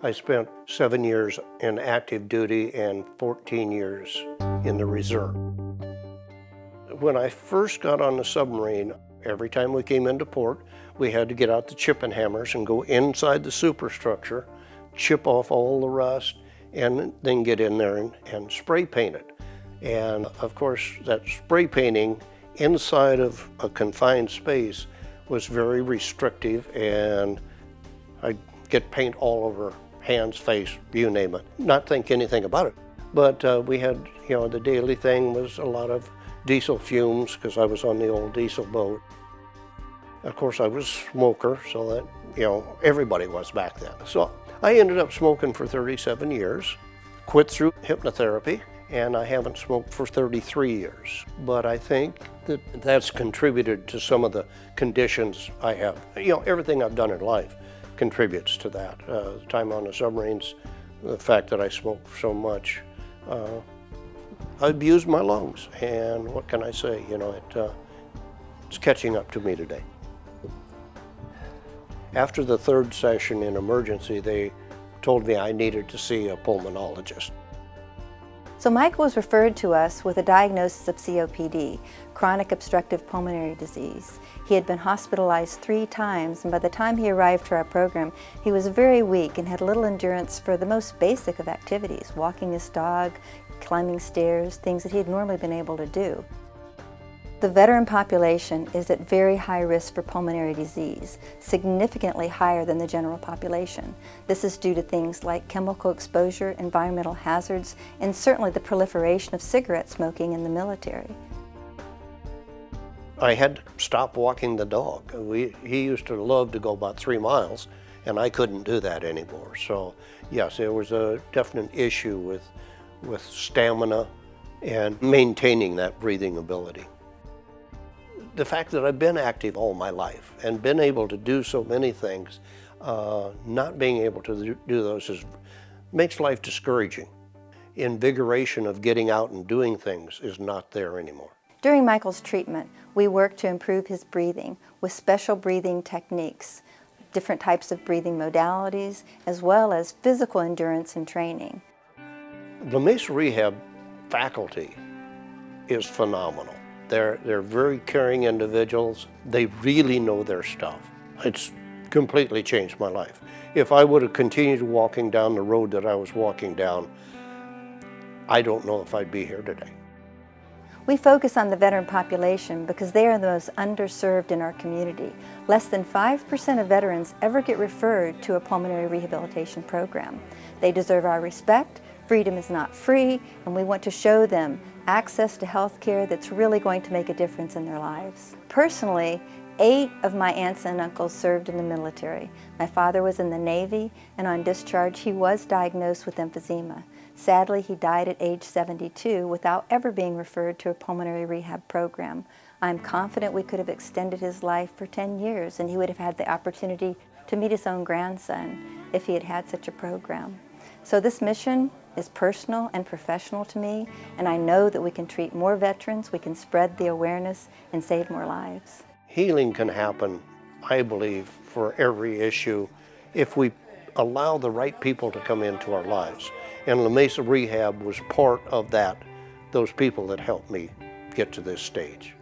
I spent 7 years in active duty and 14 years in the reserve. When I first got on the submarine, every time we came into port, we had to get out the chipping hammers and go inside the superstructure, chip off all the rust, and then get in there and spray paint it. And of course, that spray painting inside of a confined space was very restrictive, and I'd get paint all over hands, face, you name it, not think anything about it. But we had, the daily thing was a lot of diesel fumes because I was on the old diesel boat. Of course, I was a smoker, so that, everybody was back then. So I ended up smoking for 37 years, quit through hypnotherapy, and I haven't smoked for 33 years. But I think that that's contributed to some of the conditions I have. Everything I've done in life contributes to that. The time on the submarines, the fact that I smoked so much, I abused my lungs, and what can I say? It's catching up to me today. After the third session in emergency, they told me I needed to see a pulmonologist. So Michael was referred to us with a diagnosis of COPD, chronic obstructive pulmonary disease. He had been hospitalized 3 times, and by the time he arrived to our program, he was very weak and had little endurance for the most basic of activities, walking his dog, climbing stairs, things that he had normally been able to do. The veteran population is at very high risk for pulmonary disease, significantly higher than the general population. This is due to things like chemical exposure, environmental hazards, and certainly the proliferation of cigarette smoking in the military. I had to stop walking the dog. He used to love to go about 3 miles, and I couldn't do that anymore. So yes, there was a definite issue with stamina and maintaining that breathing ability. The fact that I've been active all my life and been able to do so many things, not being able to do those makes life discouraging. Invigoration of getting out and doing things is not there anymore. During Michael's treatment, we worked to improve his breathing with special breathing techniques, different types of breathing modalities, as well as physical endurance and training. The Mesa ReHab faculty is phenomenal. They're very caring individuals. They really know their stuff. It's completely changed my life. If I would have continued walking down the road that I was walking down, I don't know if I'd be here today. We focus on the veteran population because they are the most underserved in our community. Less than 5% of veterans ever get referred to a pulmonary rehabilitation program. They deserve our respect. Freedom is not free, and we want to show them access to health care that's really going to make a difference in their lives. Personally, 8 of my aunts and uncles served in the military. My father was in the Navy, and on discharge he was diagnosed with emphysema. Sadly, he died at age 72 without ever being referred to a pulmonary rehab program. I'm confident we could have extended his life for 10 years, and he would have had the opportunity to meet his own grandson if he had had such a program. So this mission is personal and professional to me, and I know that we can treat more veterans, we can spread the awareness, and save more lives. Healing can happen, I believe, for every issue if we allow the right people to come into our lives. And La Mesa ReHab was part of that, those people that helped me get to this stage.